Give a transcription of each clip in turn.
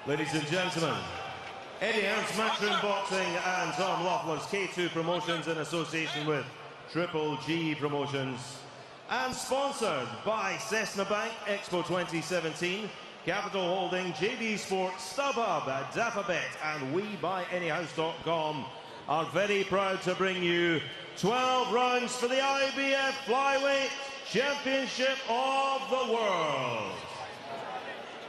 Ladies and gentlemen, Eddie Ernst Matchroom Boxing and Tom Loughler's K2 Promotions in association with Triple G Promotions, and sponsored by Cessna Bank, Expo 2017, Capital Holding, JD Sports, StubHub, Dapabet, and WeBuyAnyHouse.com are very proud to bring you 12 rounds for the IBF Flyweight Championship of the World.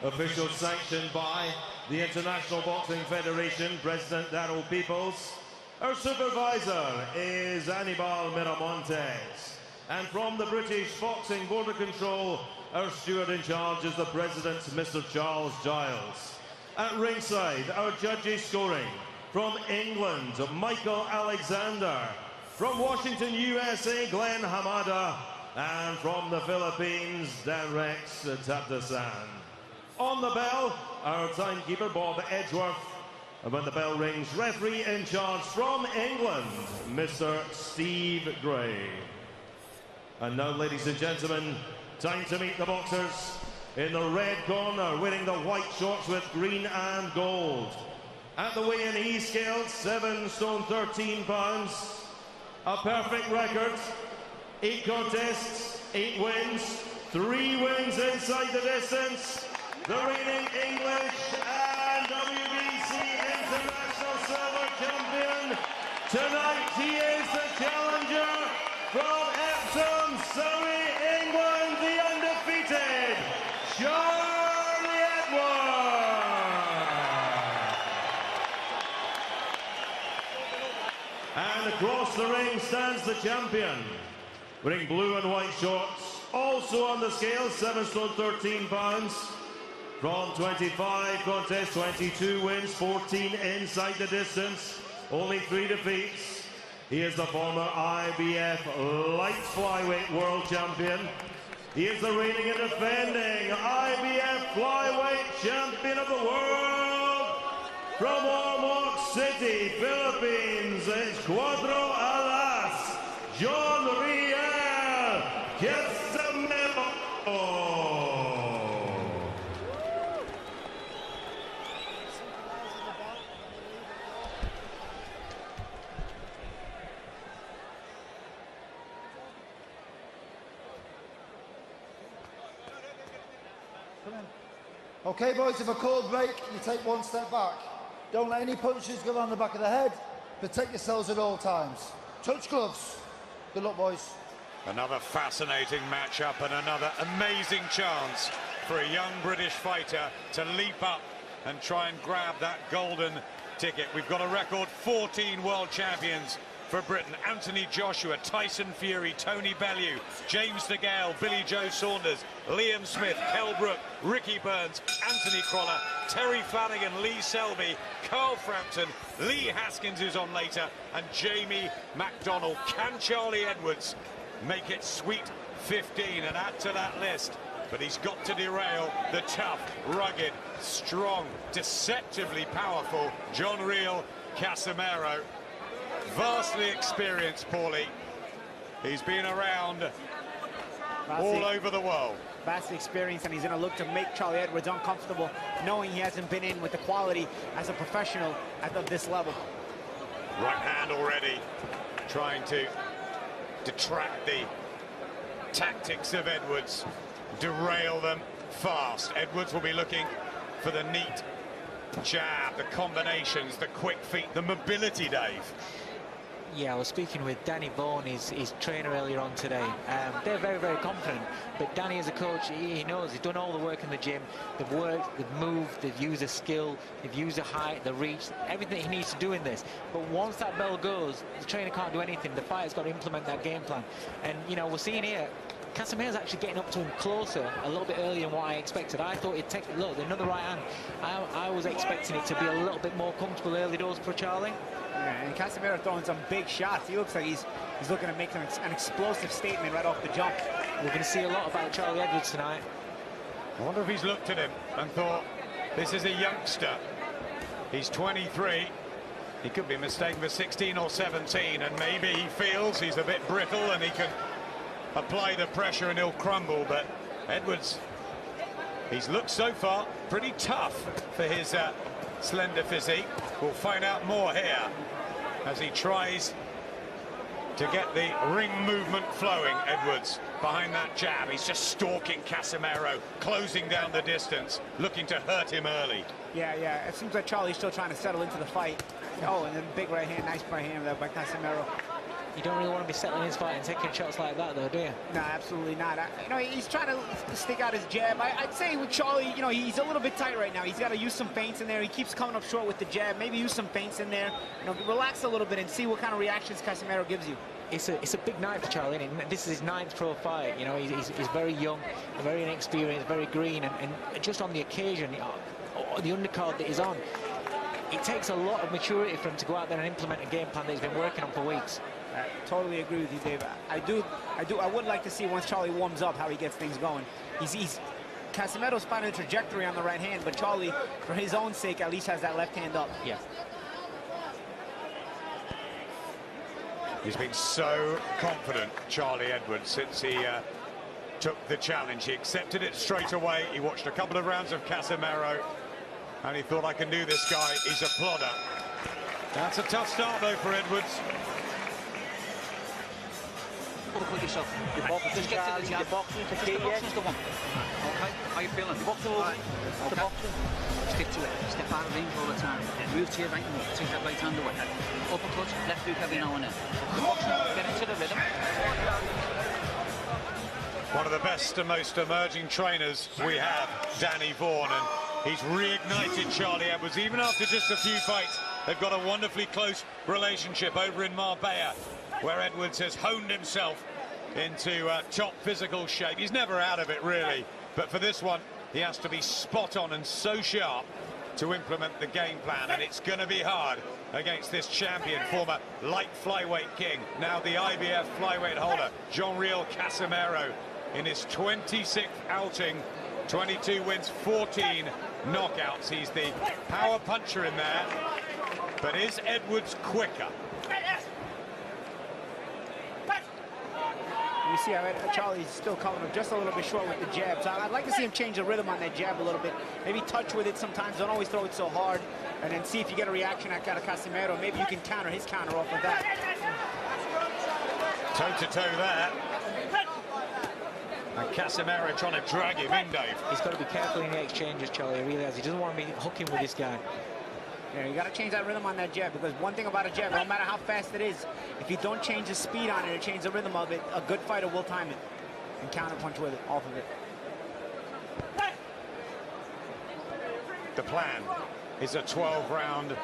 Official sanctioned by the International Boxing Federation, President Darryl Peoples. Our supervisor is Anibal Miramontes. And from the British Boxing Board of Control, our steward in charge is the President, Mr. Charles Giles. At ringside, our judges scoring. From England, Michael Alexander. From Washington, USA, Glenn Hamada. And from the Philippines, Dan Rex Tapdasan. On the bell, our timekeeper, Bob Edgeworth. And when the bell rings, referee in charge from England, Mr. Steve Gray. And now, ladies and gentlemen, time to meet the boxers. In the red corner, wearing the white shorts with green and gold. At the weigh-in, he scaled 7 stone 13 pounds. A perfect record. 8 contests, 8 wins, 3 wins inside the distance. The reigning English and WBC International Silver Champion. Tonight he is the challenger from Epsom, Surrey, England, the undefeated Charlie Edwards. And across the ring stands the champion, wearing blue and white shorts, also on the scale, 7 stone 13 pounds. From 25 contests, 22 wins, 14 inside the distance, only 3 defeats. He is the former IBF Light Flyweight World Champion. He is the reigning and defending IBF Flyweight Champion of the World. From Ormoc City, Philippines, it's Cuadro Alas, John Riel, Casimero. Okay, boys, if a cold break, you take 1 step back. Don't let any punches go around the back of the head. Protect yourselves at all times. Touch gloves. Good luck, boys. Another fascinating matchup and another amazing chance for a young British fighter to leap up and try and grab that golden ticket. We've got a record 14 world champions for Britain. Anthony Joshua, Tyson Fury, Tony Bellew, James DeGale, Billy Joe Saunders, Liam Smith, Kell Brook, Ricky Burns, Anthony Crolla, Terry Flanagan, Lee Selby, Carl Frampton, Lee Haskins, who's on later, and Jamie McDonnell. Can Charlie Edwards make it sweet 15 and add to that list? But he's got to derail the tough, rugged, strong, deceptively powerful John Riel Casimero. Vastly experienced, Paulie. He's been around all over the world. Vastly experienced, and he's going to look to make Charlie Edwards uncomfortable, knowing he hasn't been in with the quality as a professional at this level. Right hand already, trying to detract the tactics of Edwards, derail them fast. Edwards will be looking for the neat jab, the combinations, the quick feet, the mobility, Dave. Yeah, I was speaking with Danny Vaughan, his trainer, earlier on today. They're very, very confident. But Danny, as a coach, he knows he's done all the work in the gym. They've worked, they've moved, they've used the skill, they've used the height, the reach, everything he needs to do in this. But once that bell goes, the trainer can't do anything. The fighter's got to implement that game plan. And, you know, we're seeing here, Casimero's actually getting up to him closer a little bit earlier than what I expected. I thought he'd take, look, another right hand. I was expecting it to be a little bit more comfortable early doors for Charlie. Yeah, and Casimero throwing some big shots. He looks like he's looking to make an explosive statement right off the jump. We're going to see a lot about Charlie Edwards tonight. I wonder if he's looked at him and thought, this is a youngster. He's 23. He could be mistaken for 16 or 17, and maybe he feels he's a bit brittle and he can apply the pressure and he'll crumble. But Edwards He's looked so far pretty tough for his slender physique. We'll find out more here as he tries to get the ring movement flowing. Edwards behind that jab. He's just stalking Casimero, closing down the distance, looking to hurt him early. Yeah, it seems like Charlie's still trying to settle into the fight. Oh, and then big right hand, nice right hand there by Casimero. You don't really want to be settling his fight and taking shots like that, though, do you? No, absolutely not. You know, he's trying to stick out his jab. I'd say with Charlie, you know, he's a little bit tight right now. He's got to use some feints in there. He keeps coming up short with the jab. Maybe use some feints in there. You know, relax a little bit and see what kind of reactions Casimero gives you. It's a big night for Charlie, isn't it? This is his 9th pro fight. You know, he's very young, very inexperienced, very green, and just on the occasion, the undercard that he's on, it takes a lot of maturity for him to go out there and implement a game plan that he's been working on for weeks. I totally agree with you, Dave. I would like to see once Charlie warms up how he gets things going. Casimero's finding a trajectory on the right hand, but Charlie, for his own sake, at least has that left hand up. Yeah. He's been so confident, Charlie Edwards, since he took the challenge. He accepted it straight away. He watched a couple of rounds of Casimero, and he thought, I can do this guy. He's a plodder. That's a tough start, though, for Edwards. Put yourself. Just get to the jab. The boxing's the one. Okay, how you feeling? The boxing will the boxing. Stick to it. Step out of range all the time. Move to your right and take that right hand away. Uppercut, left hook every now and then. The boxing, get into the rhythm. One of the best and most emerging trainers we have, Danny Vaughan, and he's reignited Charlie Edwards. Even after just a few fights, they've got a wonderfully close relationship over in Marbella, where Edwards has honed himself into top physical shape. He's never out of it, really, but for this one, he has to be spot on and so sharp to implement the game plan, and it's going to be hard against this champion, former light flyweight king, now the IBF flyweight holder, Riel Casimero, in his 26th outing, 22 wins, 14 knockouts. He's the power puncher in there, but is Edwards quicker? You see how Charlie's still coming up just a little bit short with the jab. So I'd like to see him change the rhythm on that jab a little bit. Maybe touch with it sometimes. Don't always throw it so hard. And then see if you get a reaction out of Casimero. Maybe you can counter his counter off of that. Toe-to-toe there. And Casimero trying to drag him in, Dave. He's got to be careful in the exchanges, Charlie. He really has. He doesn't want to be hooking with this guy. Yeah, you got to change that rhythm on that jab, because one thing about a jab, no matter how fast it is, if you don't change the speed on it or change the rhythm of it, a good fighter will time it and counterpunch with it, off of it. The plan is a 12-round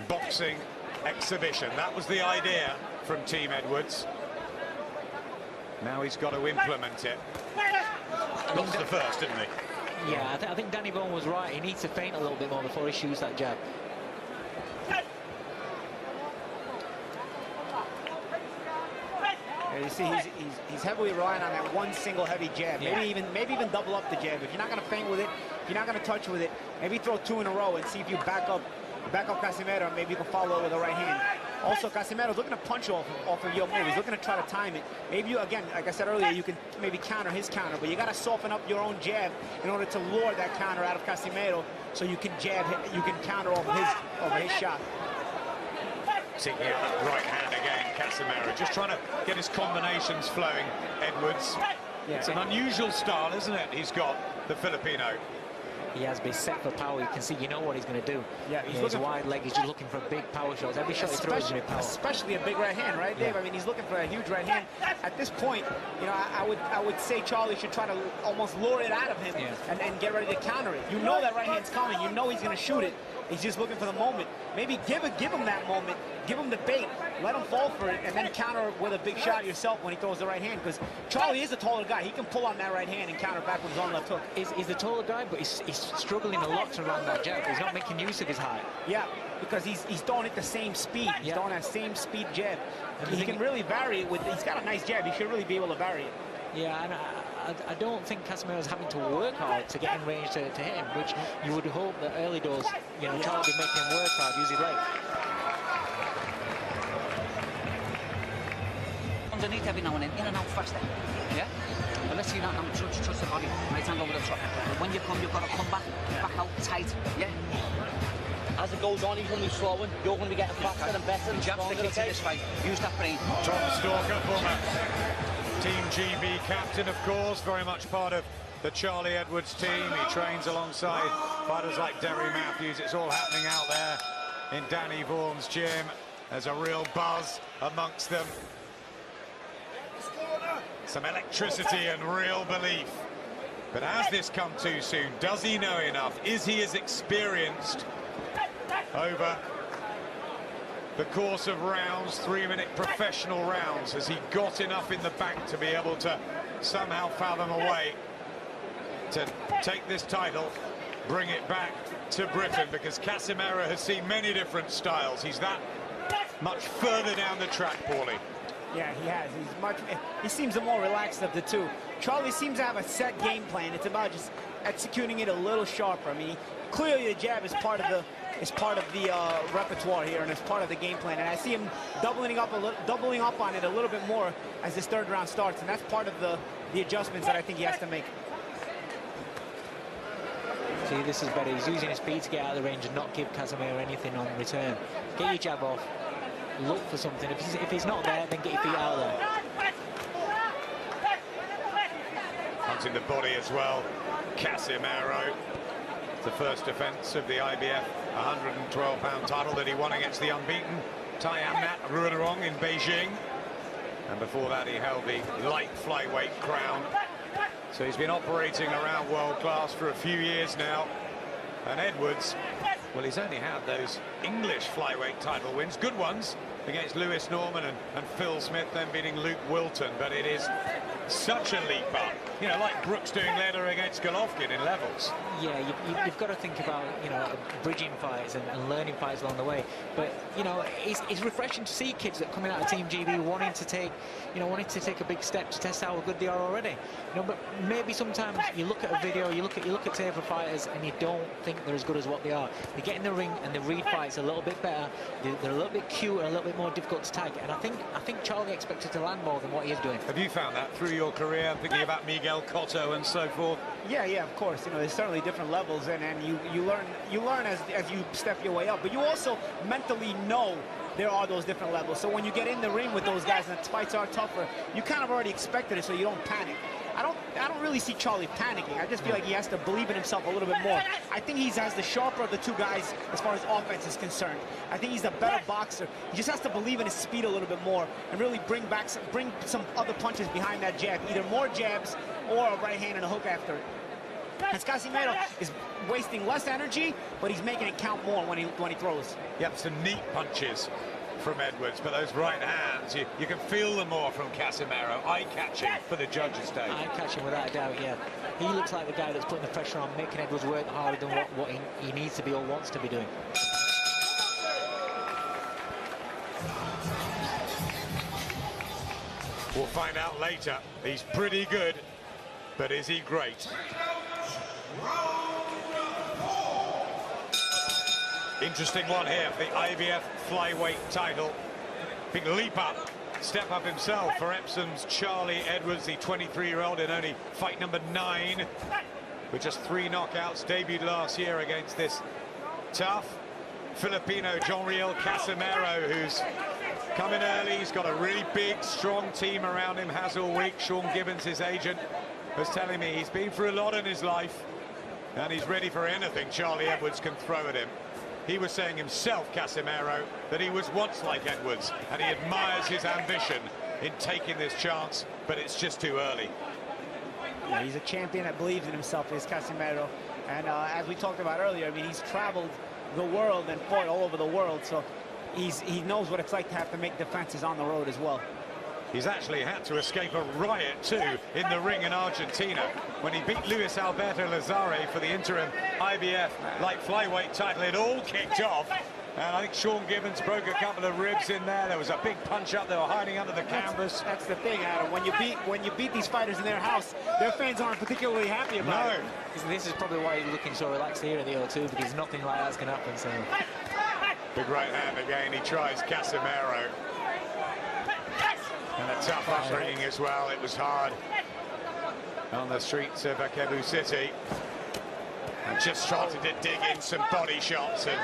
boxing exhibition. That was the idea from Team Edwards. Now he's got to implement it. Lost the first, didn't he? Yeah, I think Danny Vaughan was right. He needs to feint a little bit more before he shoots that jab. Yeah, you see, he's heavily relying on that one single heavy jab. Yeah. Maybe even double up the jab. If you're not going to feint with it, if you're not going to touch with it, maybe throw 2 in a row and see if you back up Casimero, and maybe you can follow it with the right hand. Also, Casimero's looking to punch off of your move. He's looking to try to time it. Maybe you, again, like I said earlier, you can maybe counter his counter, but you got to soften up your own jab in order to lure that counter out of Casimero, so you can you can counter off his shot. Taking out that right hand again, Casimero, just trying to get his combinations flowing. Edwards, Yeah. It's an unusual style, isn't it? He's got the Filipino. He has been set for power. You can see, you know what he's going to do. Yeah, he's wide leg. He's just looking for big power shots. Every shot he throws is power. Especially a big right hand, right, Dave? Yeah. I mean, he's looking for a huge right hand. At this point, you know, I would say Charlie should try to almost lure it out of him and get ready to counter it. You know that right hand's coming. You know he's going to shoot it. He's just looking for the moment. Maybe give him that moment. Give him the bait. Let him fall for it, and then counter with a big shot yourself when he throws the right hand. Because Charlie is a taller guy. He can pull on that right hand and counter back with his own left hook. He's the taller guy, but he's struggling a lot to run that jab. He's not making use of his height. Yeah, because he's throwing it the same speed. He's throwing that same speed jab. And he can really vary it with. He's got a nice jab. He should really be able to vary it. Yeah, and I don't think Casimero's having to work hard to get in range to hit him, which you would hope that early doors, you know, Charlie would be making him work hard, use his leg. underneath every now and then, in and out faster. Yeah? But let's see that now. Touch the body. Right hand over the top. But when you come, you've got to come back out tight. Yeah? As it goes on, he's going to be slowing. You're going to be getting faster and better. And jabs the key to this fight. Use that brain. Tom Stalker, former Team GB captain, of course, very much part of the Charlie Edwards team. He trains alongside fighters like Derry Matthews. It's all happening out there in Danny Vaughan's gym. There's a real buzz amongst them. Some electricity and real belief. But has this come too soon? Does he know enough? Is he as experienced over the course of rounds, 3-minute professional rounds? Has he got enough in the bank to be able to somehow fathom a way to take this title, bring it back to Britain? Because Casimero has seen many different styles. He's that much further down the track, Paulie. Yeah, he has. He seems the more relaxed of the two. Charlie seems to have a set game plan. It's about just executing it a little sharper. I mean, clearly the jab is part of the repertoire here, and it's part of the game plan. And I see him doubling up on it a little bit more as this third round starts, and that's part of the adjustments that I think he has to make. See, this is better. He's using his speed to get out of the range and not give Casimero anything on return. Get your jab off. Look for something. If he's not there, then get your feet out of there. Hunting the body as well. Casimero. The first defence of the IBF 112-pound title that he won against the unbeaten Thaiamnat Ruderong in Beijing. And before that, he held the light flyweight crown. So he's been operating around world class for a few years now. And Edwards, well, he's only had those English flyweight title wins, good ones, against Lewis Norman and Phil Smith, then beating Luke Wilton. But it is such a leap up, you know, like Brooks doing later against Golovkin in levels. Yeah, you've got to think about, you know, bridging fights and learning fights along the way. But, you know, it's refreshing to see kids that coming out of Team GB wanting to take a big step to test how good they are already. You know, but maybe sometimes you look at a video, you look at tape of fighters, and you don't think they're as good as what they are. They get in the ring and they read fights a little bit better. They're a little bit cuter, a little bit more difficult to tag. And I think Charlie expected to land more than what he is doing. Have you found that through your career? I'm thinking about Miguel Cotto and so forth. Yeah, of course. You know, there's certainly different levels, and you learn as you step your way up. But you also mentally know there are those different levels. So when you get in the ring with those guys and the fights are tougher, you kind of already expected it, so you don't panic. I don't really see Charlie panicking. I just feel like he has to believe in himself a little bit more. I think he has the sharper of the two guys as far as offense is concerned. I think he's the better boxer. He just has to believe in his speed a little bit more and really bring some other punches behind that jab, either more jabs or a right hand and a hook after it. As Casimero is wasting less energy, but he's making it count more when he throws. Yep, some neat punches from Edwards, but those right hands, you can feel them more from Casimero. Eye-catching for the judges' day. Eye-catching without a doubt, yeah. He looks like the guy that's putting the pressure on, making Edwards work harder than what he needs to be or wants to be doing. We'll find out later. He's pretty good, but is he great? Interesting one here for the IBF flyweight title. Big leap up, step up himself for Epsom's Charlie Edwards, the 23-year-old in only fight number 9, with just 3 knockouts. Debuted last year against this tough Filipino Riel Casimero, who's coming early. He's got a really big, strong team around him, has all week. Sean Gibbons, his agent, was telling me he's been through a lot in his life, and he's ready for anything Charlie Edwards can throw at him. He was saying himself, Casimero, that he was once like Edwards, and he admires his ambition in taking this chance, but it's just too early. Yeah, he's a champion that believes in himself, is Casimero. And as we talked about earlier, I mean, he's traveled the world and fought all over the world, so he knows what it's like to have to make defenses on the road as well. He's actually had to escape a riot, too, in the ring in Argentina when he beat Luis Alberto Lazare for the interim IBF light flyweight title. It all kicked off, and I think Sean Gibbons broke a couple of ribs in there. There was a big punch up. They were hiding under the canvas. That's the thing, Adam. When you beat these fighters in their house, their fans aren't particularly happy about it. This is probably why he's looking so relaxed here at the O2, because nothing like that's going to happen. So. Big right hand again. He tries Casimero. And a tough upbringing as well. It was hard on the streets of Cebu City. And just started to dig in some body shots and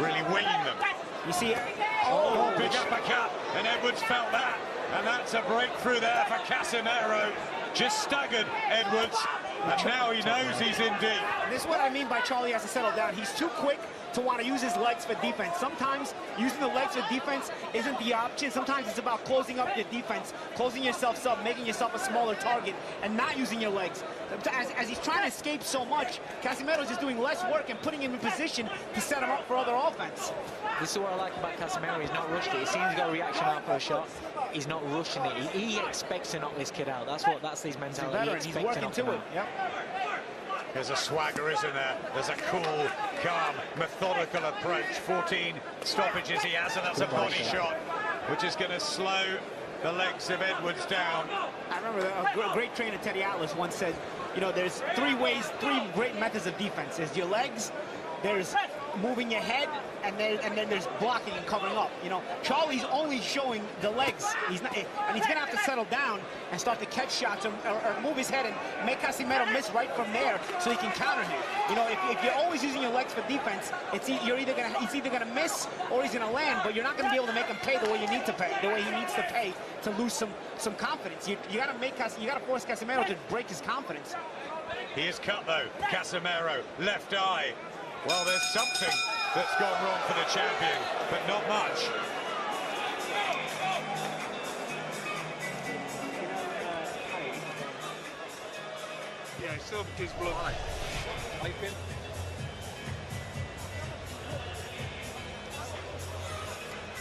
really winging them. You see it? Oh, big uppercut, and Edwards felt that. And that's a breakthrough there for Casimero. Just staggered Edwards, and now he knows he's in deep. This is what I mean by Charlie has to settle down. He's too quick to want to use his legs for defense. Sometimes using the legs for defense isn't the option. Sometimes it's about closing up your defense, closing yourself up, making yourself a smaller target, and not using your legs. As he's trying to escape so much, Casimero's just doing less work and putting him in position to set him up for other offense. This is what I like about Casimero. He's not rushed it. He seems to got a reaction out for a shot. He's not rushing it. He expects to knock this kid out. That's his mentality. He's working to it. Yep. There's a swagger, isn't there? There's a cool, calm, methodical approach. 14 stoppages he has, and that's a body shot, which is going to slow the legs of Edwards down. I remember a great trainer, Teddy Atlas, once said, you know, there's three great methods of defense. There's your legs, there's moving your head, and then there's blocking and covering up. You know, Charlie's only showing the legs. He's not, and he's gonna have to settle down and start to catch shots or move his head and make Casimero miss right from there so he can counter him. You know, if you're always using your legs for defense, he's either gonna miss or he's gonna land, but you're not gonna be able to make him pay the way you need to pay, the way he needs to pay to lose some confidence. You gotta force Casimero to break his confidence. He is cut though, Casimero, left eye. Well, there's something that's gone wrong for the champion, but not much. Yeah, he still gives blood.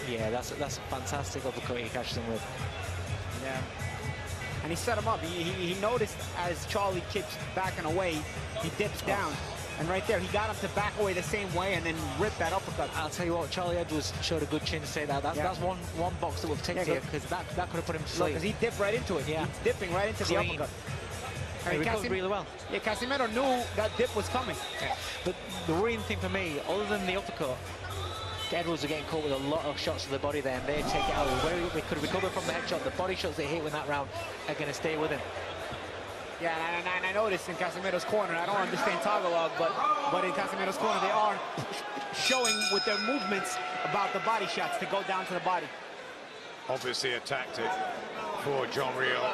Yeah, that's a fantastic uppercut he catches him with. Yeah. And he set him up. He noticed as Charlie kicks backing away, he dips down. And right there, he got him to back away the same way and then rip that uppercut. I'll tell you what, Charlie Edwards showed a good chin to say that. That's one box that will take here, because that could have put him to sleep. Because he dipped right into it. Yeah. He's dipping right into the uppercut. He recovered really well. Yeah, Casimero knew that dip was coming. Yeah. But the worrying thing for me, other than the uppercut, Edwards are getting caught with a lot of shots to the body there, and they take it out. Where they could recover from the headshot, the body shots they hit in that round are going to stay with him. Yeah, and I noticed in Casimero's corner, I don't understand Tagalog, but in Casimero's corner, they are showing with their movements about the body shots to go down to the body. Obviously a tactic for John Riel.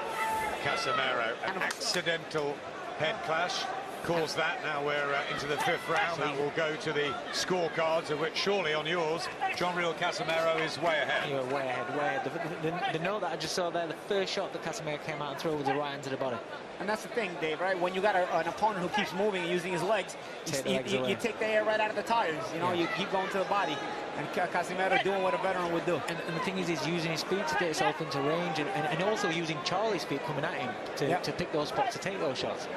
Casimero, an accidental head clash. Caused that. Now we're into the 5th round. That will go to the scorecards, of which surely on yours, John Riel Casimero is way ahead. You're way ahead, way ahead. The note that I just saw there, the first shot that Casimero came out and threw was a right hand to the body. And that's the thing, Dave, right? When you got an opponent who keeps moving and using his legs, you take the air right out of the tires. You know, you keep going to the body. And Casimero doing what a veteran would do. And the thing is, he's using his feet to get himself into range, and also using Charlie's feet coming at him to pick those spots, to take those shots.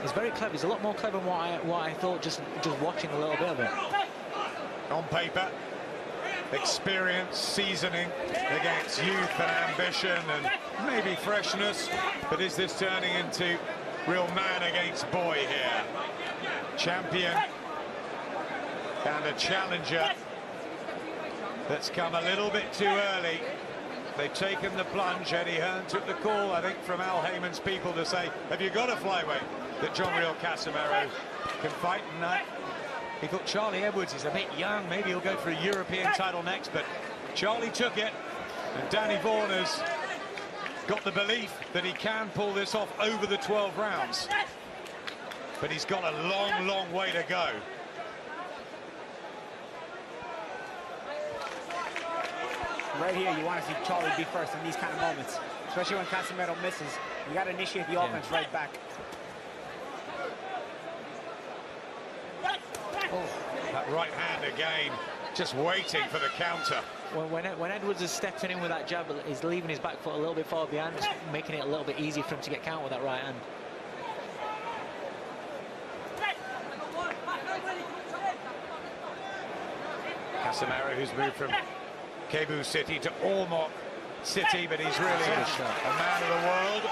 He's very clever. He's a lot more clever than what I thought just watching a little bit of it. On paper, experience, seasoning against youth and ambition and maybe freshness. But is this turning into real man against boy here? Champion and a challenger that's come a little bit too early. They've taken the plunge. Eddie Hearn took the call, I think, from Al Heyman's people to say, have you got a flyweight that John Riel Casimero can fight? And he thought Charlie Edwards is a bit young, maybe he'll go for a European title next, but Charlie took it, and Danny Vaughan has got the belief that he can pull this off over the 12 rounds. But he's got a long, long way to go. Right here, you want to see Charlie be first in these kind of moments, especially when Casimero misses. You got to initiate the offense right back. Oh, that right hand again, just waiting for the counter. When Edwards is stepping in with that jab, he's leaving his back foot a little bit far behind, just making it a little bit easier for him to get counter with that right hand. Casimero, who's moved from Cebu City to Ormoc City, but he's really a man of the world.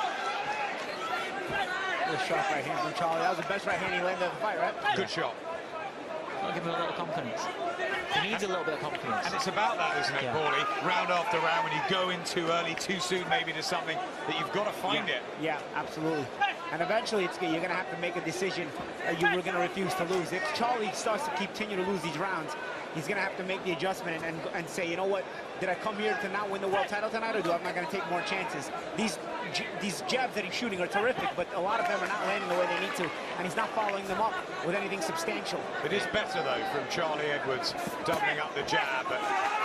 Good shot right here from Charlie. That was the best right hand he landed in the fight, right? Good shot. got to give him a little confidence. He needs a little bit of confidence. And it's about that, isn't it, Yeah. Paulie? Round after round, when you go in too early, too soon maybe to something, that you've got to find it. Yeah, absolutely. And eventually you're going to have to make a decision. You were going to refuse to lose. If Charlie starts to continue to lose these rounds, he's going to have to make the adjustment and say, you know what, did I come here to not win the world title tonight, or am I going to take more chances? These jabs that he's shooting are terrific, but a lot of them are not landing the way they need to, and he's not following them up with anything substantial. It is better, though, from Charlie Edwards doubling up the jab, but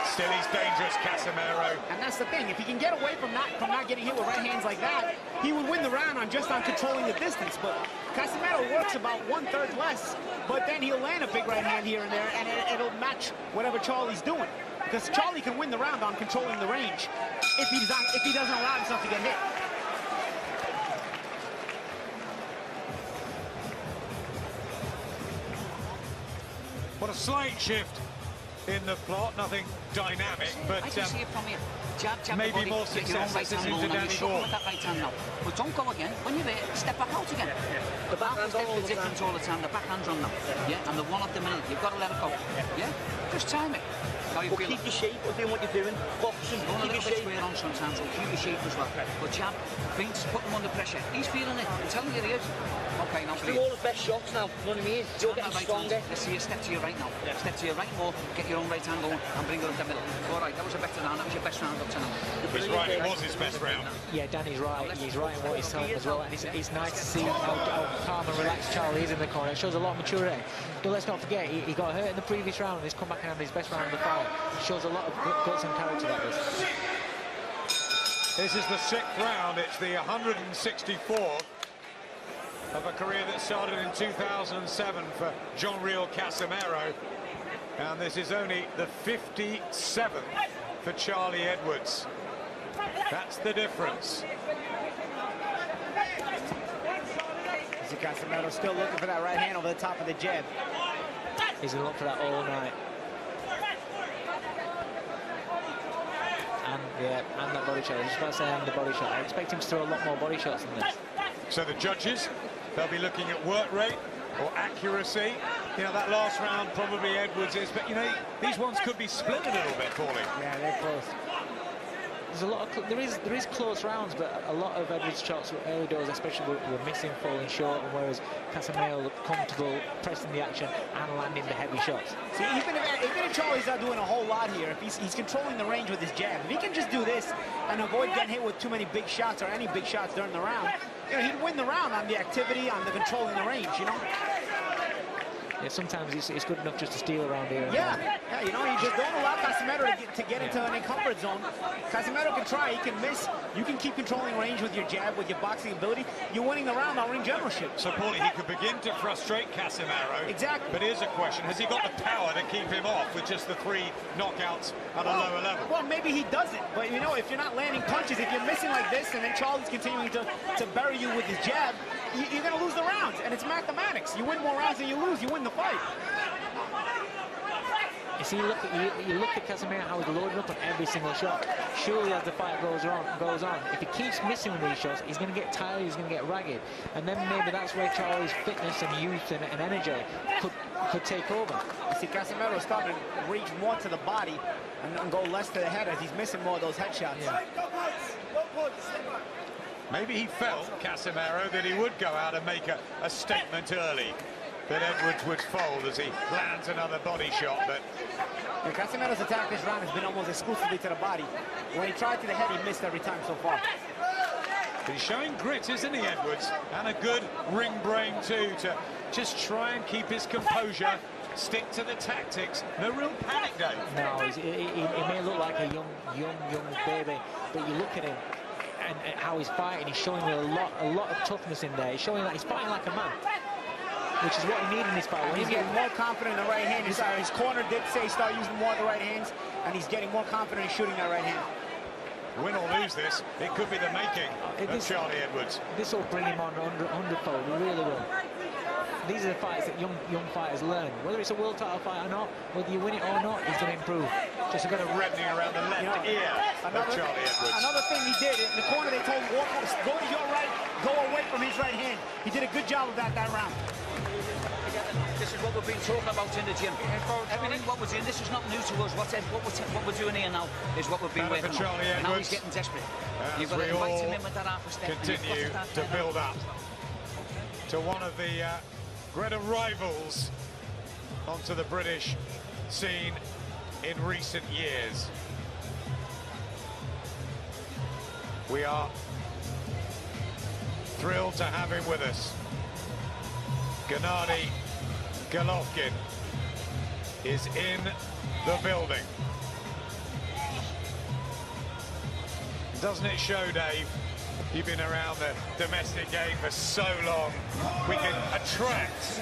still he's dangerous, Casimero. And that's the thing. If he can get away from not getting hit with right hands like that, he would win the round on controlling the distance. But Casimero works about 1/3 less, but then he'll land a big right hand here and there, and it'll match whatever Charlie's doing. Because Charlie can win the round on controlling the range if he doesn't allow himself to get hit. What a slight shift in the plot, nothing dynamic, but I can see it from here. Jab, maybe body, more get your own success right this hand seems to rolling, and Danny you shove Vaughan. with that right hand now. But don't go again. When you're there, step back out again. The backhand's on all the difference all the time. The backhand's on now. Yeah, and the one off the middle. You've got to let it go. Yeah? Just time it. How you feel? Keep your shape of doing what you're doing. Boxing, Go a keep little your bit shape. square on sometimes, and keep your shape as well. But jab, feints, put him under pressure. He's feeling it. I'm telling you he is. Okay, now Do all his best shots now, you know what I mean? You're getting right stronger. hand. Let's see you step to your right now. Step to your right more, get your own right hand going, and bring it up the middle. All right, that was a better round. That was your best round up to now. He's right, it was his best round. Yeah, Danny's right. He's right in what he's telling as well. And it's nice to see how calm and relaxed Charlie is in the corner. It shows a lot of maturity. But let's not forget, he got hurt in the previous round, and he's come back and had his best round of the fight. It shows a lot of guts and character, that is. This is the 6th round. It's the 164th of a career that started in 2007 for Riel Casimero. And this is only the 57th for Charlie Edwards. That's the difference. See Casimero still looking for that right hand over the top of the jab. He's going to look for that all night. And that body shot. I was just about to say, and the body shot. I expect him to throw a lot more body shots than this. So the judges, they'll be looking at work rate or accuracy. You know, that last round probably Edwards is, but you know, these ones could be split a little bit, Paulie. Yeah, they're close. There's a lot of there is close rounds, but a lot of Edwards' shots, early doors especially, were missing, falling short, and whereas Casimero looked comfortable pressing the action and landing the heavy shots. See, even if Charlie's not doing a whole lot here, if he's controlling the range with his jab, if he can just do this and avoid getting hit with too many big shots or any big shots during the round, you know, he'd win the round on the activity, on the controlling the range, you know? Yeah, sometimes it's good enough just to steal around here. Yeah, you know, you just don't allow Casimero to get into an comfort zone. Casimero can try, he can miss. You can keep controlling range with your jab, with your boxing ability. You're winning the round on ring generalship. So, Paulie, he could begin to frustrate Casimero. Exactly. But here's a question. Has he got the power to keep him off with just the 3 knockouts at a lower level? Well, maybe he doesn't. But, you know, if you're not landing punches, if you're missing like this, and then Charlie's continuing to bury you with his jab, you're going to lose the rounds. And it's mathematics. You win more rounds than you lose. You win the fight. You see, you look at Casimero, how he's loading up on every single shot. Surely as the fight goes on, if he keeps missing with these shots, he's going to get tired, he's going to get ragged. And then maybe that's where Charlie's fitness and youth and energy could take over. You see, Casimero's starting to reach more to the body and go less to the head as he's missing more of those headshots. Yeah. Maybe he felt, Casimero, that he would go out and make a statement early, that Edwards would fold as he lands another body shot, but... And Casimero's attack this round has been almost exclusively to the body. When he tried to the head, he missed every time so far. He's showing grit, isn't he, Edwards? And a good ring brain, too, to just try and keep his composure, stick to the tactics. No real panic, Dave. No, he may look like a young baby, but you look at him and how he's fighting, he's showing a lot of toughness in there. He's showing that he's fighting like a man, which is what he needed in this fight. He's getting more confident in the right hand. His corner did say start using more of the right hands, and he's getting more confident in shooting that right hand. Win or lose this, it could be the making of Charlie Edwards. This will bring him on hundredfold, it really will. These are the fights that young fighters learn. Whether it's a world title fight or not, whether you win it or not, he's going to improve. Just a bit of reddening around the left ear of Charlie Edwards. Another thing he did, in the corner they told him, go to your right, go away from his right hand. He did a good job of that round. This is what we've been talking about in the gym. Everything what was in, this is not new to us. What we're doing here now is what we've been working on. Now he's getting desperate. You've got to invite him in with that half a step. Continue to build up to one of the greater rivals onto the British scene in recent years. We are thrilled to have him with us. Gennady Golovkin is in the building. Doesn't it show, Dave? You've been around the domestic game for so long. We can attract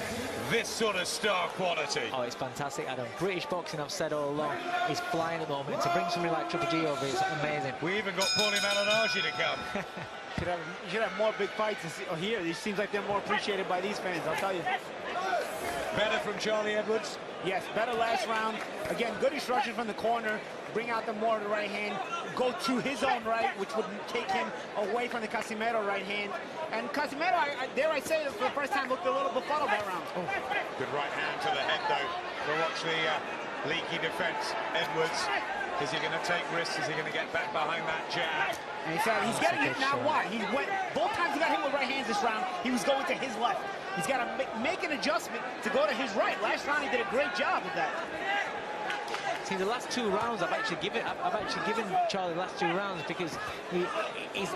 this sort of star quality. Oh, it's fantastic, Adam. British boxing, I've said all along, is flying at the moment. To bring somebody like Triple G over is amazing. We even got Paulie Malignaggi to come. You should have more big fights here. It seems like they're more appreciated by these fans, I'll tell you. Better from Charlie Edwards? Yes, better last round. Again, good instruction from the corner. Bring out the more of the right hand. Go to his own right, which would take him away from the Casimero right hand. And Casimero, dare I say, for the first time, looked a little befuddled that round. Oh. Good right hand to the head, though. We'll watch the leaky defense. Edwards, is he going to take risks? Is he going to get back behind that jab? And he's getting hit now. Why? He went both times he got hit with right hands this round. He was going to his left. He's got to make an adjustment to go to his right. Last round he did a great job of that. See, the last 2 rounds I've actually given Charlie the last 2 rounds because he's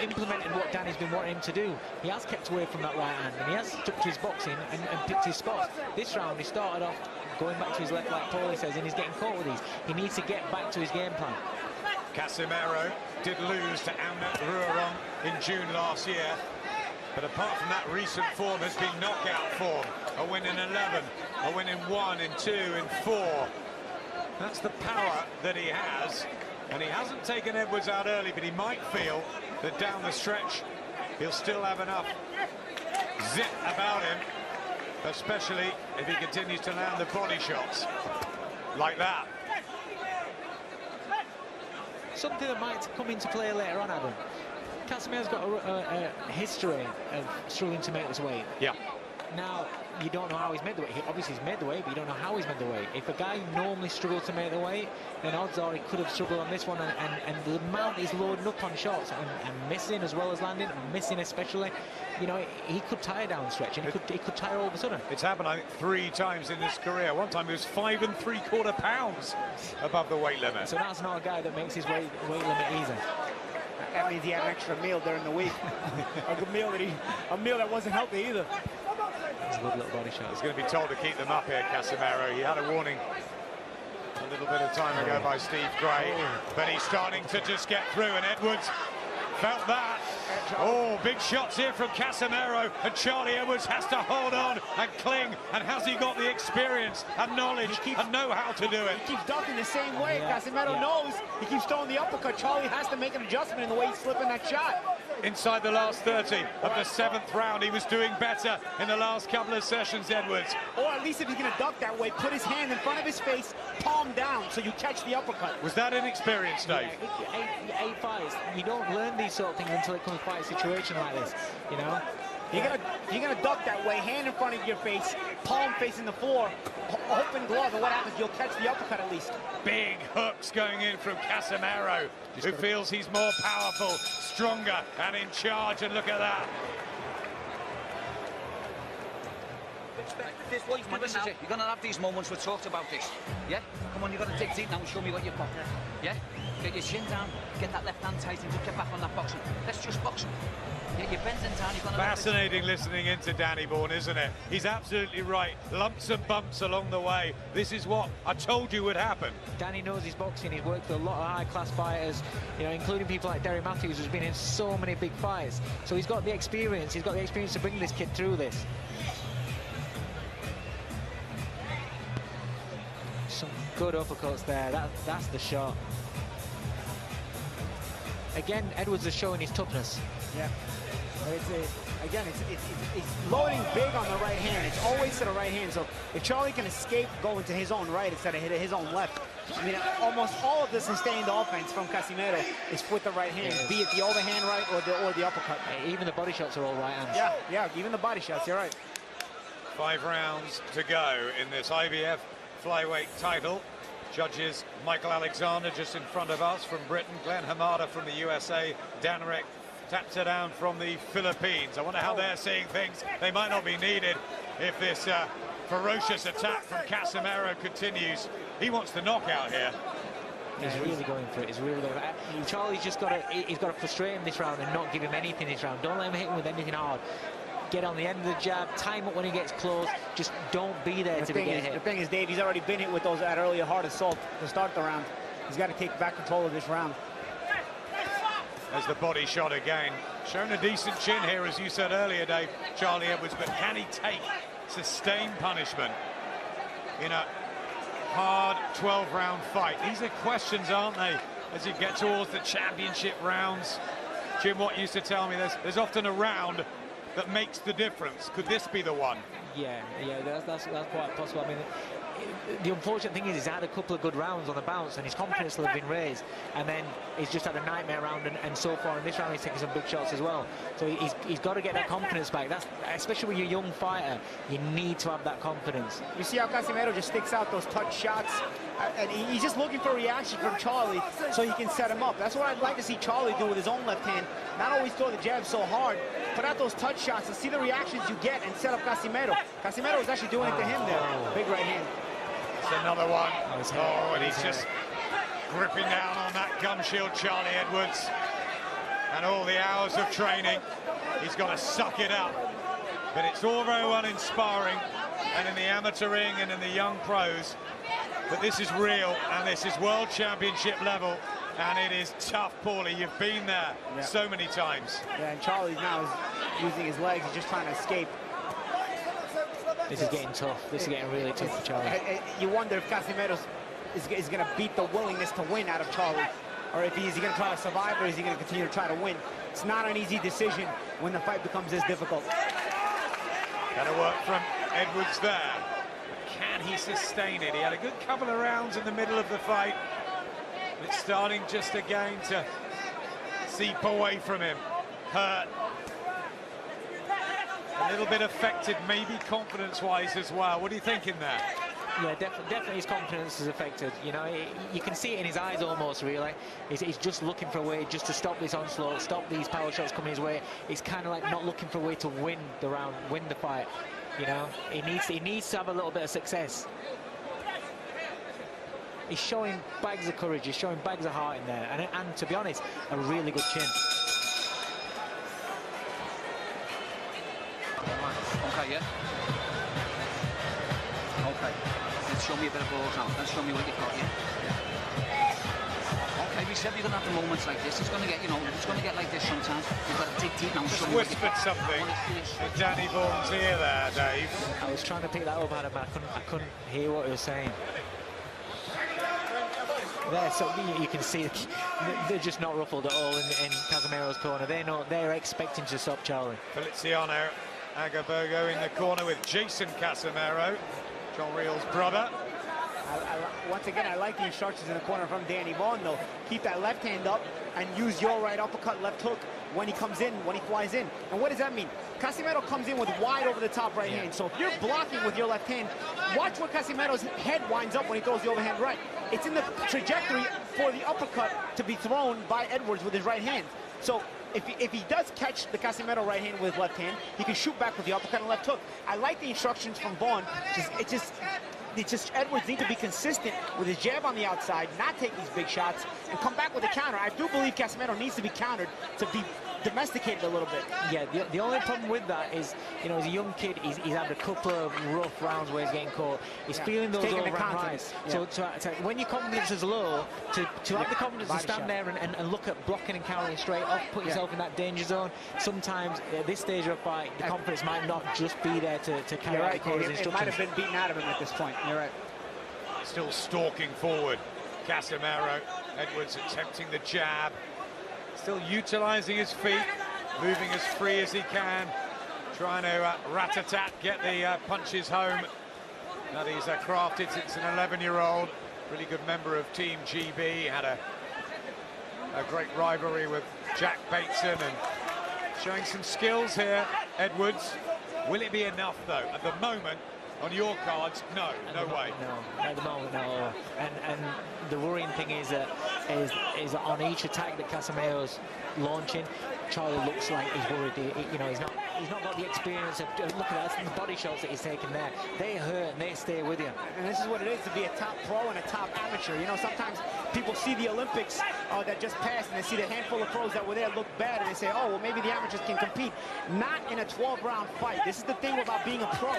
implemented what Danny's been wanting him to do. He has kept away from that right hand and he has stuck to his boxing and picked his spots. This round he started off going back to his left, like Paulie says, and he's getting caught with these. He needs to get back to his game plan. Casimero did lose to Amnet Ruaron in June last year, but apart from that, recent form has been knockout form. A win in 11, a win in 1, in 2, in 4. That's the power that he has, and he hasn't taken Edwards out early, but he might feel that down the stretch he'll still have enough zip about him, especially if he continues to land the body shots like that. Something that might come into play later on, Adam. Casimero's got a history of struggling to make this weight. Yeah. Now, you don't know how he's made the weight. Obviously, he's made the weight, but you don't know how he's made the weight. If a guy normally struggles to make the weight, then odds are he could have struggled on this one. And the amount he's loading up on shots and missing as well as landing, and missing especially, you know, he could tire down the stretch, and he could tire all of a sudden. It's happened, I think, 3 times in his career. One time he was 5 3/4 pounds above the weight limit. So that's not a guy that makes his weight limit easy. That means he had an extra meal during the week. a meal that wasn't healthy either. It's a good little body shot. He's going to be told to keep them up here, Casimero. He had a warning a little bit of time ago by Steve Gray, but he's starting to just get through, and Edwards felt that. Oh, big shots here from Casimero, and Charlie Edwards has to hold on and cling. And has he got the experience and knowledge and know how to do it? He keeps ducking the same way. Casimero knows he keeps throwing the uppercut. Charlie has to make an adjustment in the way he's slipping that shot. Inside the last 30 of the 7th round, he was doing better in the last couple of sessions, Edwards. Or at least if he's going to duck that way, put his hand in front of his face, palm down, so you catch the uppercut. Was that inexperience, Dave? Yeah, 8 fights. You don't learn these sort of things until it comes to a situation like this, you know? You're gonna duck that way, hand in front of your face, palm facing the floor, open glove, and what happens? You'll catch the uppercut at least. Big hooks going in from Casimero, who feels he's more powerful, stronger, and in charge. And look at that. This is it. You're going to have these moments. We talked about this. Yeah? Come on, you've got to dig deep now and show me what you've got. Yeah? Get your chin down, get that left hand tight, and just get back on that boxing. Let's just boxing. Yeah, you're bending down. You're going to fascinating listening into Danny Bourne, isn't it? He's absolutely right. Lumps and bumps along the way. This is what I told you would happen. Danny knows his boxing. He's worked with a lot of high-class fighters, you know, including people like Derry Matthews, who's been in so many big fights. So he's got the experience. He's got the experience to bring this kid through this. Some good uppercuts there. That's the shot. Again, Edwards is showing his toughness. Yeah. It's loading big on the right hand. It's always to the right hand. So if Charlie can escape going to his own right instead of his own left, I mean, almost all of the sustained offense from Casimero is with the right hand, be it the overhand right or the uppercut. Even the body shots are all right hands. Yeah, even the body shots, you're right. 5 rounds to go in this IBF flyweight title. Judges Michael Alexander just in front of us from Britain, Glenn Hamada from the USA, Danrek Taptadown from the Philippines. I wonder how they're seeing things. They might not be needed if this ferocious attack from Casimero continues. He wants the knockout here. He's really going for it. He's really going for it. Charlie's just got to frustrate him this round and not give him anything this round. Don't let him hit him with anything hard. Get on the end of the jab, time up when he gets close. Just don't be there to get hit. The thing is, Dave, he's already been hit with that earlier hard assault to start the round. He's got to take back control of this round. As the body shot again. Shown a decent chin here, as you said earlier, Dave, Charlie Edwards, but can he take sustained punishment in a hard 12-round fight? These are questions, aren't they, as you get towards the championship rounds? Jim Watt used to tell me there's often a round that makes the difference. Could this be the one? Yeah, that's quite possible. I mean, the unfortunate thing is he's had a couple of good rounds on the bounce and his confidence will have been raised, and then he's just had a nightmare round, and so far in this round he's taking some big shots as well. So he's got to get that confidence back. That's especially when you're a young fighter, you need to have that confidence. You see how Casimero just sticks out those touch shots, and he's just looking for a reaction from Charlie so he can set him up. That's what I'd like to see Charlie do with his own left hand. Not always throw the jab so hard, put out those touch shots and see the reactions you get and set up Casimero. Casimero was actually doing it to him there. Big right hand. It's another one. Oh, and he's just gripping down on that gum shield, Charlie Edwards. And all the hours of training, he's got to suck it up. But it's all very well in sparring and in the amateur ring and in the young pros. But this is real, and this is world championship level, and it is tough, Paulie. You've been there so many times. Yeah, and Charlie now is using his legs. He's just trying to escape. This is getting tough. This is getting really tough for Charlie. You wonder if Casimero is going to beat the willingness to win out of Charlie, or if is he going to try to survive, or is he going to continue to try to win? It's not an easy decision when the fight becomes this difficult. Got to work from Edwards there. Can he sustain it? He had a good couple of rounds in the middle of the fight. It's starting just again to seep away from him. Hurt. A little bit affected, maybe confidence-wise as well. What are you thinking there? Yeah, definitely his confidence is affected. You know, you can see it in his eyes almost, really. He's just looking for a way just to stop this onslaught, stop these power shots coming his way. It's kind of like not looking for a way to win the round, win the fight. You know, he needs to have a little bit of success. He's showing bags of courage, he's showing bags of heart in there, and to be honest, a really good chin. Okay, yeah? Okay. Let's show me a bit of balls now. Let's show me what you've got here. Yeah. Okay, we said we're going to have the moments like this. It's going to get, you know, it's going to get like this sometimes. You've got to dig deep now and show me what you've got. Just whispered something with Danny Vaughan's ear there, Dave. I was trying to pick that up, Adam, but I couldn't hear what he was saying. There, so you can see they're just not ruffled at all in Casimero's corner. They're expecting to stop Charlie. Feliciano Agabogo in the corner with Jason Casimero, John Riel's brother. Once again, I like the instructions in the corner from Danny Vaughan, though. Keep that left hand up and use your right uppercut, left hook when he comes in, when he flies in. And what does that mean? Casimero comes in with wide over the top right hand. So if you're blocking with your left hand, watch where Casimero's head winds up when he throws the overhand right. It's in the trajectory for the uppercut to be thrown by Edwards with his right hand. So if he does catch the Casimero right hand with his left hand, he can shoot back with the uppercut and left hook. I like the instructions from Vaughan. It's just Edwards needs to be consistent with his jab on the outside, not take these big shots, and come back with a counter. I do believe Casimero needs to be countered to be domesticated a little bit. Yeah, the only problem with that is, you know, as a young kid, he's had a couple of rough rounds where he's getting caught. He's feeling those overhand rights. So when your confidence is low, to have the confidence to stand there and look at blocking and countering straight off, put yourself in that danger zone. Sometimes at this stage of a fight, the confidence might not just be there to carry out the coach's instructions. It might have been beaten out of him at this point. You're right. Still stalking forward, Casimero. Edwards attempting the jab. Still utilising his feet, moving as free as he can, trying to rat-a-tat, get the punches home that he's crafted since an 11-year-old. really good member of Team GB, had a great rivalry with Jack Bateson, and showing some skills here, Edwards. Will it be enough, though? At the moment, on your cards, no way. No, at the moment, no. And the worrying thing is that on each attack that Casimiro's launching, Charlie looks like he's worried. You know, he's not got the experience of look at that, the body shots that he's taking there. They hurt and they stay with you. And this is what it is to be a top pro and a top amateur. You know, sometimes people see the Olympics that just passed and they see the handful of pros that were there look bad and they say, oh, well, maybe the amateurs can compete. Not in a 12-round fight. This is the thing about being a pro.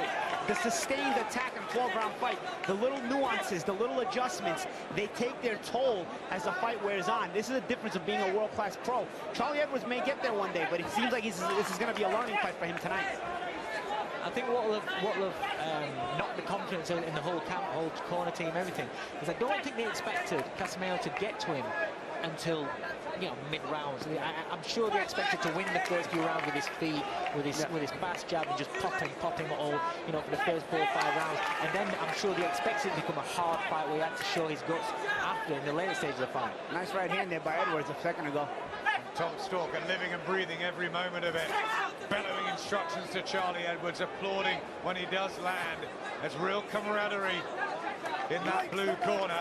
The sustained attack in a 12-round fight, the little nuances, the little adjustments, they take their toll as the fight wears on. This is the difference of being a world-class pro. Charlie Edwards may get there one day, but it seems like this is going to be a learning fight for him tonight. I think what will have knocked the confidence in the whole camp, whole corner team, everything, is I don't think they expected Casimero to get to him until, you know, mid-rounds. I'm sure they expected to win the first few rounds with his feet, with his fast jab, and just pop him all, you know, for the first 4 or 5 rounds. And then I'm sure they expected it to become a hard fight where he had to show his guts after, in the later stage of the fight. Nice right hand there by Edwards a second ago. Tom Stalker living and breathing every moment of it, bellowing instructions to Charlie Edwards, applauding when he does land. There's real camaraderie in that blue corner.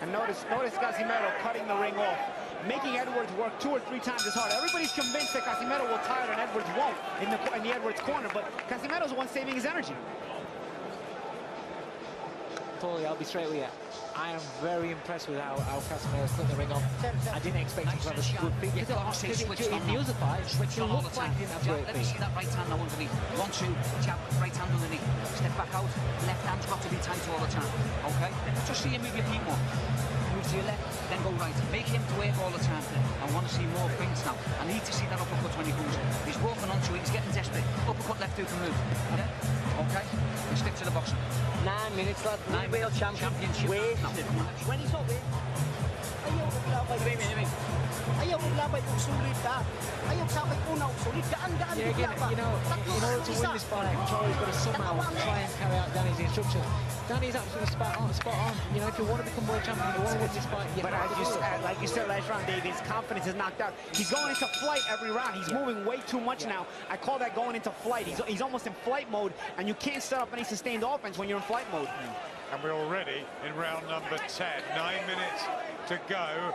And notice Casimero cutting the ring off, making Edwards work 2 or 3 times as hard. Everybody's convinced that Casimero will tire and Edwards won't in the Edwards corner, but Casimero's the one saving his energy. Paulie, I'll be straight with you. I am very impressed with how Casimero's put the ring on. I didn't expect him to have a good feet. Because in the other fight, he looked like he didn't have great feet. Let me see that right hand now underneath. 1, 2, jab, right hand underneath. Step back out, left hand's got to be tight all the time. Okay? Just see him move your feet more. Move to your left, then go right. Make him to work all the time. I want to see more feints now. I need to see that uppercut when he goes. He's walking onto it, he's getting desperate. Uppercut left hook and move. Yeah? Okay? And stick to the boxing. 9 minutes, lad. 9 world championship. Wasted. When he's up there, ayaw maglabay. Ayaw maglabay kung sulit ka. Ayaw sabay unaw, sulit ka. Yeah, again, you know, in order to win this fight, Charlie's got to somehow try and carry out Danny's instructions. Danny's absolutely spot on. You know, if you want to become world champion, you want to win this fight, you but have to do it. like you said last round, Dave, his confidence is knocked out. He's going into flight every round. He's moving way too much now. I call that going into flight. He's almost in flight mode, and you can't set up any sustained offense when you're in flight mode. And we're already in round number 10. 9 minutes to go.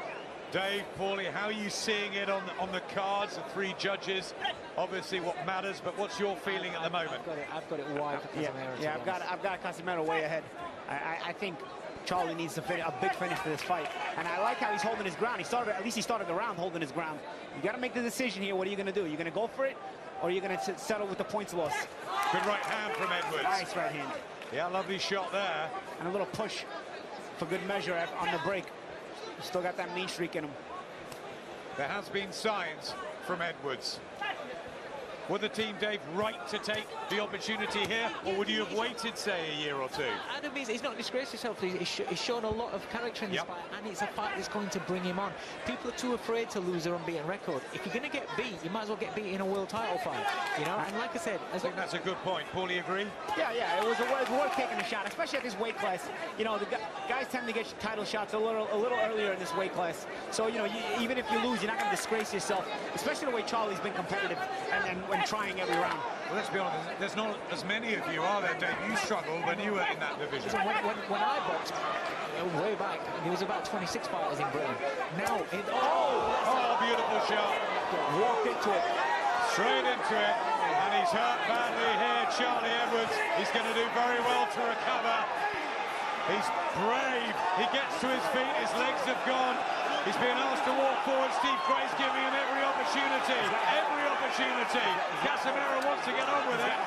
Dave, Paulie, how are you seeing it on the cards? The 3 judges, obviously what matters, but what's your feeling at the moment? I've got it wide for Casimero. Yeah, I've got Casimero way ahead. I think Charlie needs to a big finish for this fight, and I like how he's holding his ground. At least he started the round holding his ground. You got to make the decision here. What are you going to do? You're going to go for it, or are you going to settle with the points loss? Good right hand from Edwards. Nice right hand. Yeah, lovely shot there. And a little push for good measure on the break. Still got that mean streak in him. There has been signs from Edwards. Were the team, Dave, right to take the opportunity here, or would you have waited, say, a year or 2? Adam, he's not disgraced himself. He's shown a lot of character in this fight, and it's a fight that's going to bring him on. People are too afraid to lose their unbeaten record. If you're going to get beat, you might as well get beat in a world title fight, you know? And like I said... I think that's a good point. Paulie, agree? Yeah, it was worth taking a shot, especially at this weight class. You know, the guys tend to get title shots a little earlier in this weight class. So, you know, even if you lose, you're not going to disgrace yourself, especially the way Charlie's been competitive and trying every round. Well, let's be honest, there's not as many of you, are there, Dave? You struggled when you were in that division. So when I boxed, way back, there was about 26 fighters in Britain. Now, beautiful shot. Walked into it. Straight into it. And he's hurt badly here, Charlie Edwards. He's going to do very well to recover. He's brave. He gets to his feet. His legs have gone. He's being asked to walk forward. Steve Gray's giving him every opportunity. Every opportunity. Casimero wants to get on with it.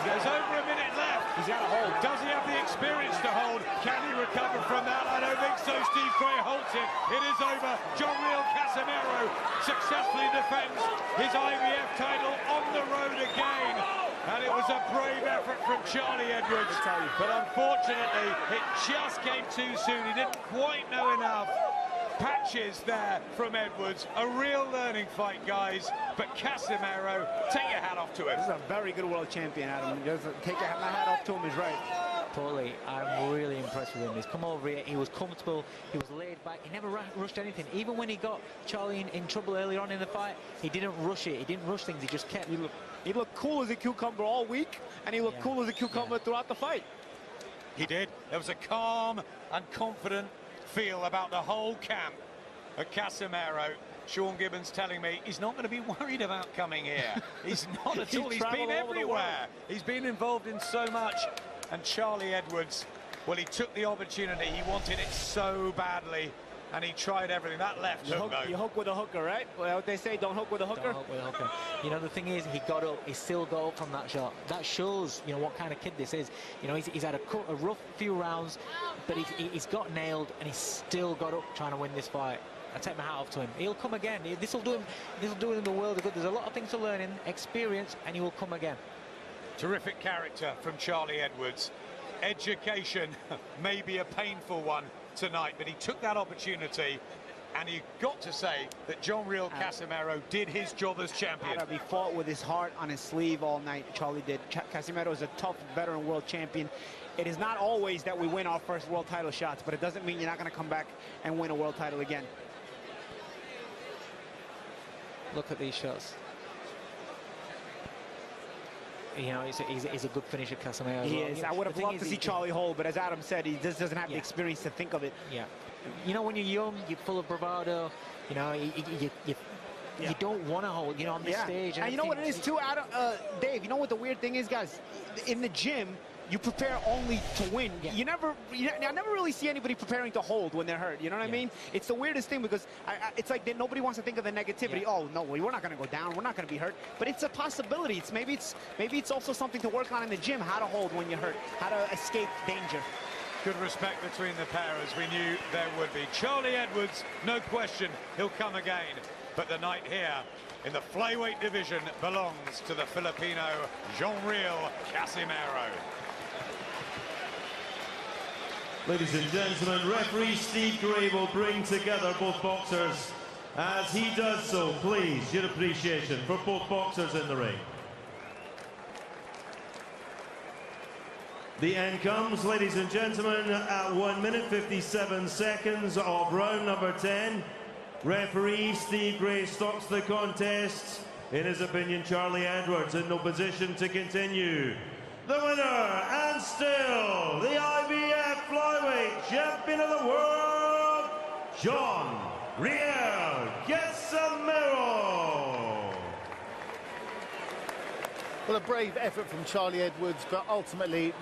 There's over a minute left. He's got to hold. Does he have the experience to hold? Can he recover from that? I don't think so. Steve Gray holds it. It is over. Riel Casimero successfully defends his IBF title on the road again. And it was a brave effort from Charlie Edwards. But unfortunately, it just came too soon. He didn't quite know enough. Patches there from Edwards. A real learning fight, guys. But Casimero, take your hat off to him. This is a very good world champion, Adam. Take my hat off to him is right. Paulie, I'm really impressed with him. He's come over here, he was comfortable, he was laid back, he never rushed anything. Even when he got Charlie in trouble earlier on in the fight, he didn't rush it, he didn't rush things, he just kept... He looked cool as a cucumber all week, and he looked cool as a cucumber throughout the fight. He did. There was a calm and confident feel about the whole camp at Casimero. Sean Gibbons telling me he's not going to be worried about coming here. He's not at all. He's been everywhere. He's been involved in so much. And Charlie Edwards, well, he took the opportunity. He wanted it so badly, and he tried everything. That left hook, though. You hook with a hooker, right? Well, what they say, don't hook with a hooker. Don't hook with a hooker. You know, the thing is, he got up. He still got up from that shot. That shows, you know, what kind of kid this is. You know, he's had a rough few rounds, but he's got nailed, and he's still got up trying to win this fight. I take my hat off to him. He'll come again. This will do him the world of good. There's a lot of things to learn in experience, and he will come again. Terrific character from Charlie Edwards. Education may be a painful one tonight, but he took that opportunity, and you've got to say that John Riel Casimero did his job as champion. He fought with his heart on his sleeve all night. Charlie did. Casimero is a tough veteran world champion. It is not always that we win our first world title shots, but it doesn't mean you're not going to come back and win a world title again. Look at these shots. You know, he's a good finisher, Casimero. He is. I would have loved to see Charlie hold, but as Adam said, he just doesn't have the Yeah. experience to think of it. Yeah. You know, when you're young, you're full of bravado. You know, you don't want to hold, you know, on this stage. And you know what it is too, Adam, Dave, you know what the weird thing is, guys? In the gym, you prepare only to win. Yeah. I never really see anybody preparing to hold when they're hurt. You know what I mean? It's the weirdest thing because it's like nobody wants to think of the negativity. Yeah. Oh no, we're not going to go down. We're not going to be hurt. But it's a possibility. Maybe it's also something to work on in the gym. How to hold when you're hurt. How to escape danger. Good respect between the pair, as we knew there would be. Charlie Edwards, no question, he'll come again. But the night here in the flyweight division belongs to the Filipino John Riel Casimero. Ladies and gentlemen, referee Steve Gray will bring together both boxers. As he does so, please, your appreciation for both boxers in the ring. The end comes, ladies and gentlemen, at 1 minute 57 seconds of round number 10. Referee Steve Gray stops the contest. In his opinion, Charlie Edwards in no position to continue. The winner, and still the IBF flyweight champion of the world, John Riel Casimero. Well, a brave effort from Charlie Edwards, but ultimately